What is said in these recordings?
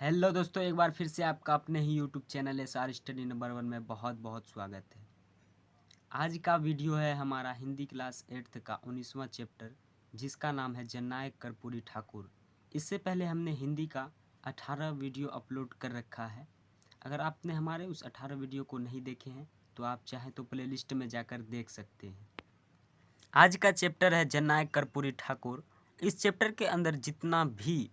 Hello दोस्तों, एक बार फिर से आपका अपने ही YouTube channel SR study number 1 में बहुत बहुत स्वागत है। आज का वीडियो है हमारा हिंदी क्लास 8th का 19वां चैप्टर, जिसका नाम है जननायक कर्पूरी ठाकुर। इससे पहले हमने हिंदी का 18 वीडियो अपलोड कर रखा है। अगर आपने हमारे उस 18 वीडियो को नहीं देखे हैं तो आप चाहें तो प्लेलिस्ट में जाकर देख सकते हैं। आज का चैप्टर है जननायक कर्पूरी ठाकुर। इस चैप्टर के अंदर जितना भी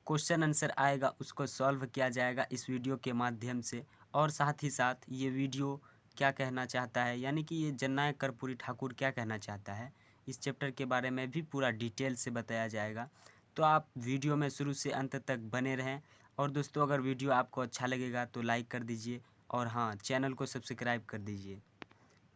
क्वेश्चन आंसर आएगा उसको सॉल्व किया जाएगा इस वीडियो के माध्यम से। और साथ ही साथ ये वीडियो क्या कहना चाहता है, यानी कि ये जननायक कर्पूरी ठाकुर क्या कहना चाहता है, इस चैप्टर के बारे में भी पूरा डिटेल से बताया जाएगा। तो आप वीडियो में शुरू से अंत तक बने रहें। और दोस्तों, अगर वीडियो आपको अच्छा लगेगा तो लाइक कर दीजिए और हाँ, चैनल को सब्सक्राइब कर दीजिए,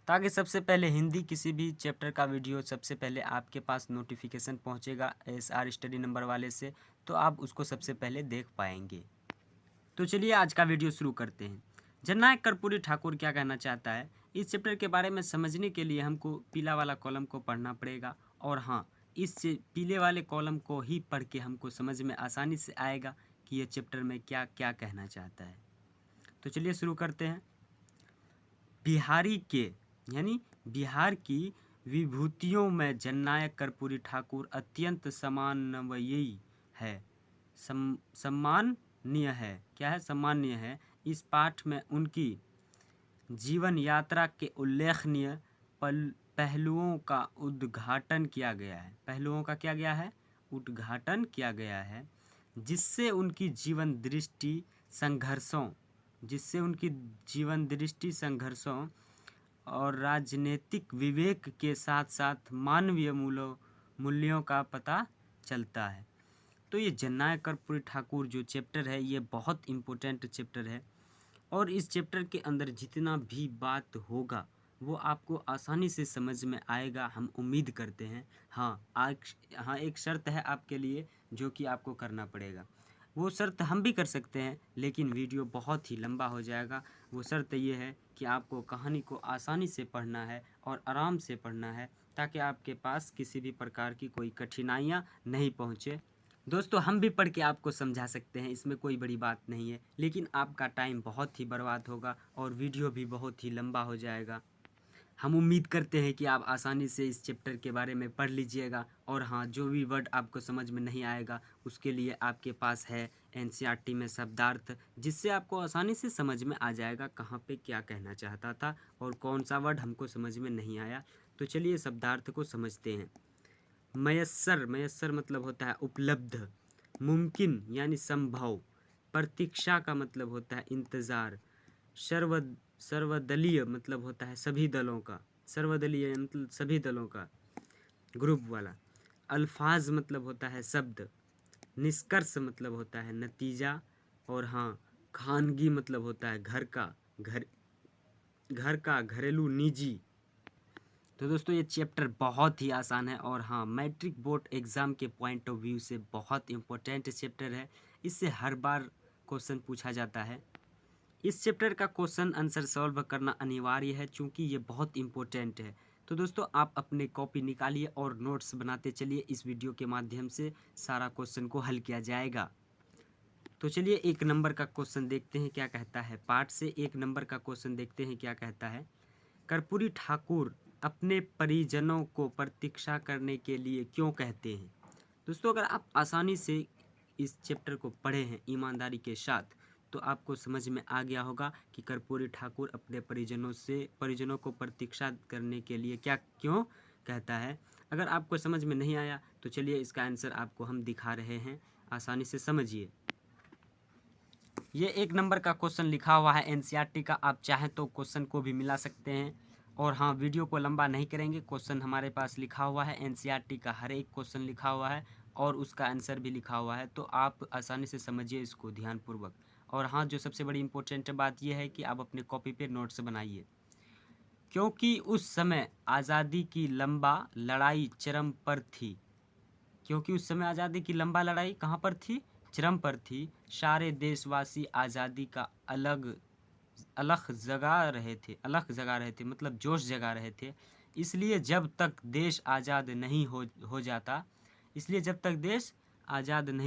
ताकि सबसे पहले हिंदी किसी भी चैप्टर का वीडियो सबसे पहले आपके पास नोटिफिकेशन पहुंचेगा SR स्टडी नंबर वाले से, तो आप उसको सबसे पहले देख पाएंगे। तो चलिए आज का वीडियो शुरू करते हैं। जननायक कर्पूरी ठाकुर क्या कहना चाहता है, इस चैप्टर के बारे में समझने के लिए हमको पीला वाला कॉलम को पढ़ना पड़ेगा। और हाँ, इस पीले वाले कॉलम को ही पढ़ के हमको समझ में आसानी से आएगा कि ये चैप्टर में क्या क्या कहना चाहता है। तो चलिए शुरू करते हैं। बिहारी के यानी बिहार की विभूतियों में जननायक कर्पूरी ठाकुर अत्यंत सम्माननीय है। सम्माननीय है, क्या है? सम्माननीय है। इस पाठ में उनकी जीवन यात्रा के उल्लेखनीय पहलुओं का उद्घाटन किया गया है। पहलुओं का क्या गया है? उद्घाटन किया गया है, जिससे उनकी जीवन दृष्टि संघर्षों और राजनीतिक विवेक के साथ साथ मानवीय मूल्यों का पता चलता है। तो ये जननायक कर्पूरी ठाकुर जो चैप्टर है ये बहुत इम्पोर्टेंट चैप्टर है। और इस चैप्टर के अंदर जितना भी बात होगा वो आपको आसानी से समझ में आएगा, हम उम्मीद करते हैं। हाँ, एक शर्त है आपके लिए जो कि आपको करना पड़ेगा। वो शर्त हम भी कर सकते हैं, लेकिन वीडियो बहुत ही लंबा हो जाएगा। वो शर्त ये है कि आपको कहानी को आसानी से पढ़ना है और आराम से पढ़ना है, ताकि आपके पास किसी भी प्रकार की कोई कठिनाइयाँ नहीं पहुँचे। दोस्तों, हम भी पढ़ के आपको समझा सकते हैं, इसमें कोई बड़ी बात नहीं है, लेकिन आपका टाइम बहुत ही बर्बाद होगा और वीडियो भी बहुत ही लंबा हो जाएगा। हम उम्मीद करते हैं कि आप आसानी से इस चैप्टर के बारे में पढ़ लीजिएगा। और हाँ, जो भी वर्ड आपको समझ में नहीं आएगा उसके लिए आपके पास है NCERT में शब्दार्थ, जिससे आपको आसानी से समझ में आ जाएगा कहाँ पे क्या कहना चाहता था और कौन सा वर्ड हमको समझ में नहीं आया। तो चलिए शब्दार्थ को समझते हैं। मयस्सर मतलब होता है उपलब्ध। मुमकिन यानी संभव। प्रतीक्षा का मतलब होता है इंतज़ार। सर्वदलीय मतलब होता है सभी दलों का। सर्वदलीय मतलब सभी दलों का, ग्रुप वाला। अल्फाज मतलब होता है शब्द। निष्कर्ष मतलब होता है नतीजा। और हाँ, खानगी मतलब होता है घर का, घरेलू, निजी। तो दोस्तों, ये चैप्टर बहुत ही आसान है और हाँ, मैट्रिक बोर्ड एग्ज़ाम के पॉइंट ऑफ व्यू से बहुत इम्पोर्टेंट चैप्टर है। इससे हर बार क्वेश्चन पूछा जाता है। इस चैप्टर का क्वेश्चन आंसर सॉल्व करना अनिवार्य है, चूँकि ये बहुत इम्पोर्टेंट है। तो दोस्तों, आप अपने कॉपी निकालिए और नोट्स बनाते चलिए। इस वीडियो के माध्यम से सारा क्वेश्चन को हल किया जाएगा। तो चलिए 1 नंबर का क्वेश्चन देखते हैं क्या कहता है। पाठ से 1 नंबर का क्वेश्चन देखते हैं क्या कहता है। कर्पूरी ठाकुर अपने परिजनों को प्रतीक्षा करने के लिए क्यों कहते हैं? दोस्तों, अगर आप आसानी से इस चैप्टर को पढ़े हैं ईमानदारी के साथ, तो आपको समझ में आ गया होगा कि कर्पूरी ठाकुर अपने परिजनों को प्रतीक्षा करने के लिए क्यों कहता है। अगर आपको समझ में नहीं आया तो चलिए इसका आंसर आपको हम दिखा रहे हैं, आसानी से समझिए। ये 1 नंबर का क्वेश्चन लिखा हुआ है NCERT का। आप चाहें तो क्वेश्चन को भी मिला सकते हैं। और हाँ, वीडियो को लंबा नहीं करेंगे। क्वेश्चन हमारे पास लिखा हुआ है NCERT का, हर एक क्वेश्चन लिखा हुआ है और उसका आंसर भी लिखा हुआ है, तो आप आसानी से समझिए इसको ध्यानपूर्वक। और हाँ, जो सबसे बड़ी इम्पोर्टेंट बात यह है कि आप अपने कॉपी पे नोट्स बनाइए, क्योंकि उस समय आज़ादी की लंबा लड़ाई चरम पर थी। क्योंकि उस समय आज़ादी की लंबा लड़ाई कहाँ पर थी? चरम पर थी। सारे देशवासी आज़ादी का अलख जगा रहे थे, मतलब जोश जगा रहे थे। इसलिए जब तक देश आज़ाद नहीं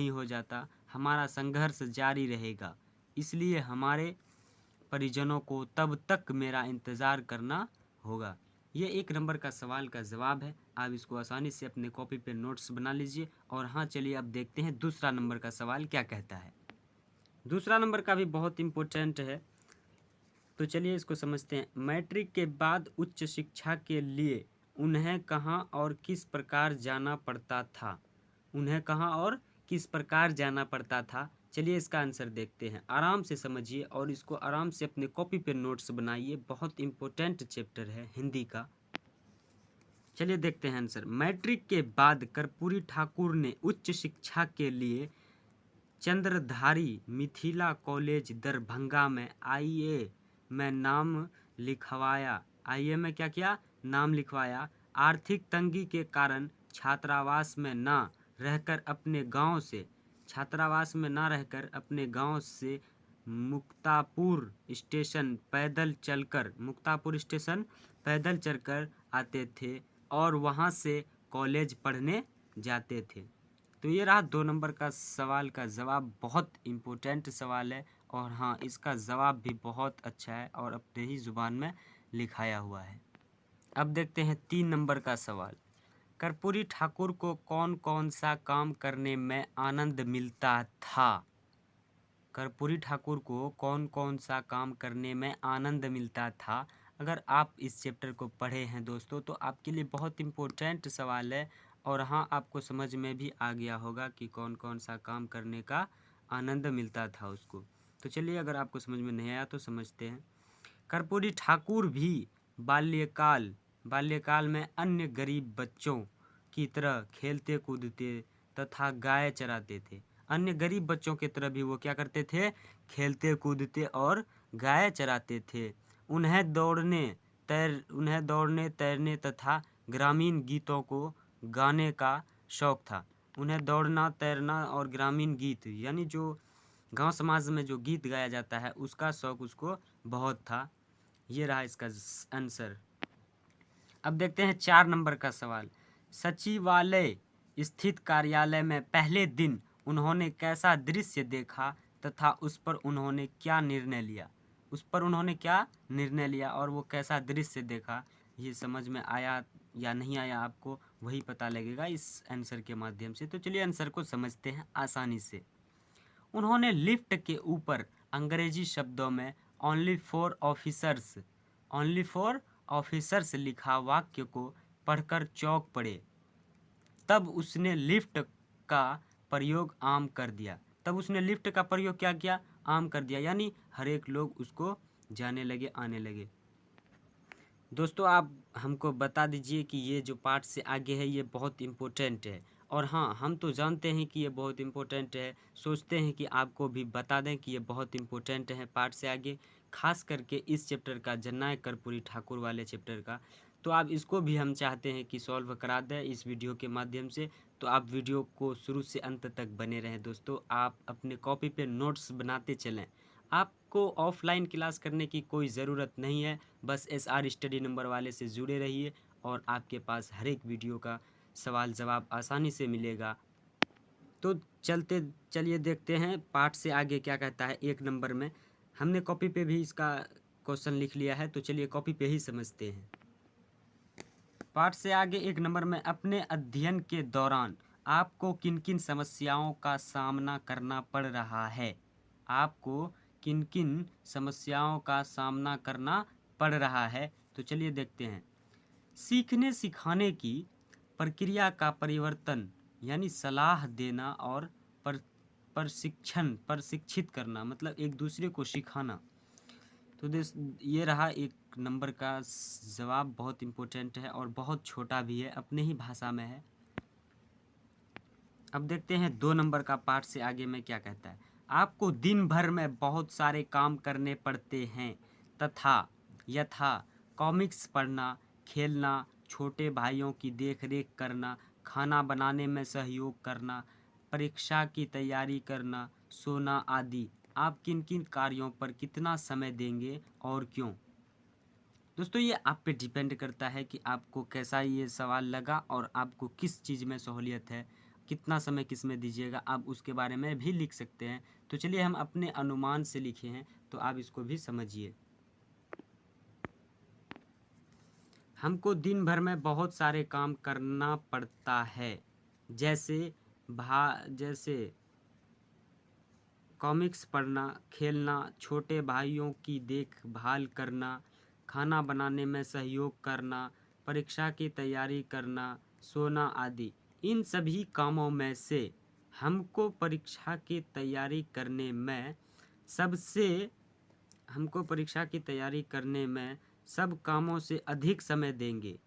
हो जाता, हमारा संघर्ष जारी रहेगा, इसलिए हमारे परिजनों को तब तक मेरा इंतज़ार करना होगा। ये 1 नंबर का सवाल का जवाब है। आप इसको आसानी से अपने कॉपी पे नोट्स बना लीजिए। और हाँ, चलिए अब देखते हैं दूसरा नंबर का सवाल क्या कहता है। दूसरा नंबर का भी बहुत इम्पोर्टेंट है, तो चलिए इसको समझते हैं। मैट्रिक के बाद उच्च शिक्षा के लिए उन्हें कहाँ और किस प्रकार जाना पड़ता था? उन्हें कहाँ और किस प्रकार जाना पड़ता था? चलिए इसका आंसर देखते हैं। आराम से समझिए और इसको आराम से अपने कॉपी पे नोट्स बनाइए। बहुत इम्पोर्टेंट चैप्टर है हिंदी का। चलिए देखते हैं आंसर। मैट्रिक के बाद कर्पूरी ठाकुर ने उच्च शिक्षा के लिए चंद्रधारी मिथिला कॉलेज दरभंगा में आईए में नाम लिखवाया। आईए में क्या किया? नाम लिखवाया। आर्थिक तंगी के कारण छात्रावास में ना रहकर अपने गांव से मुक्तापुर स्टेशन पैदल चलकर आते थे और वहां से कॉलेज पढ़ने जाते थे। तो ये रहा 2 नंबर का सवाल का जवाब। बहुत इम्पोर्टेंट सवाल है और हाँ, इसका जवाब भी बहुत अच्छा है और अपने ही ज़ुबान में लिखाया हुआ है। अब देखते हैं 3 नंबर का सवाल। कर्पूरी ठाकुर को कौन कौन सा काम करने में आनंद मिलता था? कर्पूरी ठाकुर को कौन कौन सा काम करने में आनंद मिलता था? अगर आप इस चैप्टर को पढ़े हैं दोस्तों, तो आपके लिए बहुत इम्पोर्टेंट सवाल है। और हाँ, आपको समझ में भी आ गया होगा कि कौन कौन सा काम करने का आनंद मिलता था उसको। तो चलिए, अगर आपको समझ में नहीं आया तो समझते हैं। कर्पूरी ठाकुर भी बाल्यकाल में अन्य गरीब बच्चों की तरह खेलते कूदते तथा गाय चराते थे। अन्य गरीब बच्चों की तरह भी वो क्या करते थे? खेलते कूदते और गाय चराते थे। उन्हें दौड़ने तैरने तथा ग्रामीण गीतों को गाने का शौक था। उन्हें दौड़ना, तैरना और ग्रामीण गीत यानी जो गांव समाज में जो गीत गाया जाता है उसका शौक उसको बहुत था। ये रहा इसका आंसर। अब देखते हैं 4 नंबर का सवाल। सचिवालय स्थित कार्यालय में पहले दिन उन्होंने कैसा दृश्य देखा तथा उस पर उन्होंने क्या निर्णय लिया और वो कैसा दृश्य देखा? ये समझ में आया या नहीं आया आपको वही पता लगेगा इस आंसर के माध्यम से। तो चलिए आंसर को समझते हैं आसानी से। उन्होंने लिफ्ट के ऊपर अंग्रेजी शब्दों में ओनली फॉर ऑफिसर्स लिखा वाक्य को पढ़कर चौंक पड़े। तब उसने लिफ्ट का प्रयोग आम कर दिया। क्या किया? आम कर दिया, यानी हर एक लोग उसको जाने लगे, आने लगे। दोस्तों, आप हमको बता दीजिए कि ये जो पार्ट से आगे है ये बहुत इम्पोर्टेंट है। और हाँ, हम तो जानते हैं कि ये बहुत इम्पोर्टेंट है, सोचते हैं कि आपको भी बता दें कि ये बहुत इम्पोर्टेंट है पार्ट से आगे, खास करके इस चैप्टर का, जननायक कर्पूरी ठाकुर वाले चैप्टर का। तो आप इसको भी हम चाहते हैं कि सॉल्व करा दें इस वीडियो के माध्यम से। तो आप वीडियो को शुरू से अंत तक बने रहें दोस्तों। आप अपने कॉपी पे नोट्स बनाते चलें। आपको ऑफलाइन क्लास करने की कोई ज़रूरत नहीं है, बस SR स्टडी नंबर वाले से जुड़े रहिए और आपके पास हर एक वीडियो का सवाल जवाब आसानी से मिलेगा। तो चलिए देखते हैं पार्ट से आगे क्या कहता है। 1 नंबर में हमने कॉपी पे भी इसका क्वेश्चन लिख लिया है, तो चलिए कॉपी पे ही समझते हैं। पार्ट से आगे 1 नंबर में, अपने अध्ययन के दौरान आपको किन किन समस्याओं का सामना करना पड़ रहा है? आपको किन किन समस्याओं का सामना करना पड़ रहा है? तो चलिए देखते हैं। सीखने सिखाने की प्रक्रिया का परिवर्तन यानी सलाह देना और प्रशिक्षित करना, मतलब एक दूसरे को सिखाना। तो ये रहा 1 नंबर का जवाब। बहुत इम्पोर्टेंट है और बहुत छोटा भी है, अपने ही भाषा में है। अब देखते हैं 2 नंबर का पार्ट से आगे में क्या कहता है। आपको दिन भर में बहुत सारे काम करने पड़ते हैं यथा कॉमिक्स पढ़ना, खेलना, छोटे भाइयों की देखरेख करना, खाना बनाने में सहयोग करना, परीक्षा की तैयारी करना, सोना आदि। आप किन किन कार्यों पर कितना समय देंगे और क्यों? दोस्तों, ये आप पे डिपेंड करता है कि आपको कैसा ये सवाल लगा और आपको किस चीज़ में सहूलियत है, कितना समय किसमें दीजिएगा, आप उसके बारे में भी लिख सकते हैं। तो चलिए हम अपने अनुमान से लिखे हैं, तो आप इसको भी समझिए। हमको दिन भर में बहुत सारे काम करना पड़ता है, जैसे जैसे कॉमिक्स पढ़ना, खेलना, छोटे भाइयों की देखभाल करना, खाना बनाने में सहयोग करना, परीक्षा की तैयारी करना, सोना आदि। इन सभी कामों में से हमको परीक्षा की तैयारी करने में सबसे हमको परीक्षा की तैयारी करने में सब कामों से अधिक समय देंगे,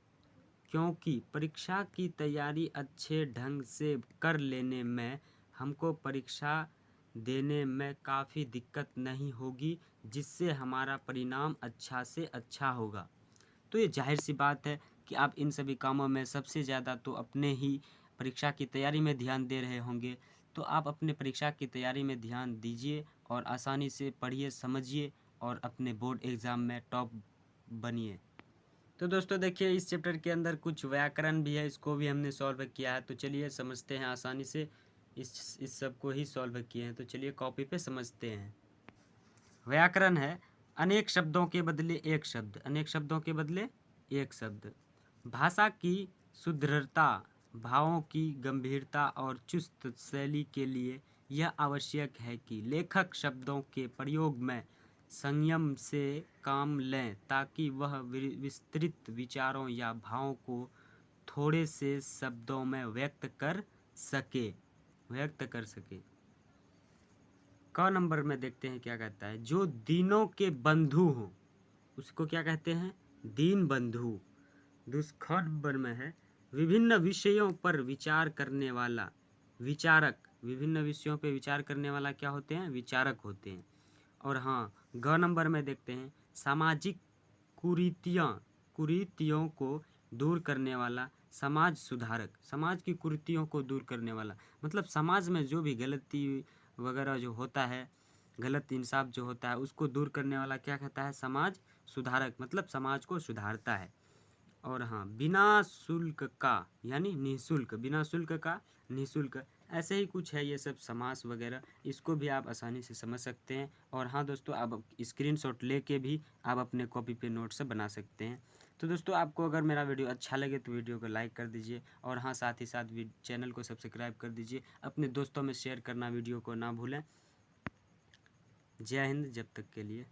क्योंकि परीक्षा की तैयारी अच्छे ढंग से कर लेने में हमको परीक्षा देने में काफ़ी दिक्कत नहीं होगी, जिससे हमारा परिणाम अच्छा से अच्छा होगा। तो ये जाहिर सी बात है कि आप इन सभी कामों में सबसे ज़्यादा तो अपने ही परीक्षा की तैयारी में ध्यान दे रहे होंगे। तो आप अपने परीक्षा की तैयारी में ध्यान दीजिए और आसानी से पढ़िए, समझिए और अपने बोर्ड एग्ज़ाम में टॉप बनिए। तो दोस्तों देखिए, इस चैप्टर के अंदर कुछ व्याकरण भी है, इसको भी हमने सॉल्व किया है। तो चलिए समझते हैं आसानी से। इस सब को ही सॉल्व किए हैं, तो चलिए कॉपी पे समझते हैं। व्याकरण है अनेक शब्दों के बदले एक शब्द, अनेक शब्दों के बदले एक शब्द। भाषा की सुदृढ़ता, भावों की गंभीरता और चुस्त शैली के लिए यह आवश्यक है कि लेखक शब्दों के प्रयोग में संयम से काम लें, ताकि वह विस्तृत विचारों या भावों को थोड़े से शब्दों में व्यक्त कर सके। क नंबर में देखते हैं क्या कहता है। जो दीनों के बंधु हो उसको क्या कहते हैं, दीन बंधु। ख नंबर में है विभिन्न विषयों पर विचार करने वाला विचारक। विभिन्न विषयों पर विचार करने वाला क्या होते हैं, विचारक होते हैं। और हाँ, ग नंबर में देखते हैं सामाजिक कुरीतियों को दूर करने वाला समाज सुधारक। समाज की कुरीतियों को दूर करने वाला मतलब समाज में जो भी गलती वगैरह जो होता है, गलत इंसाफ जो होता है, उसको दूर करने वाला क्या कहता है, समाज सुधारक, मतलब समाज को सुधारता है। और हाँ, बिना शुल्क का यानी निःशुल्क, बिना शुल्क का निःशुल्क, ऐसे ही कुछ है ये सब समास वगैरह, इसको भी आप आसानी से समझ सकते हैं। और हाँ दोस्तों, आप स्क्रीनशॉट लेके भी आप अपने कॉपी पे नोट से बना सकते हैं। तो दोस्तों, आपको अगर मेरा वीडियो अच्छा लगे तो वीडियो को लाइक कर दीजिए, और हाँ साथ ही साथ चैनल को सब्सक्राइब कर दीजिए। अपने दोस्तों में शेयर करना वीडियो को ना भूलें। जय हिंद, जब तक के लिए।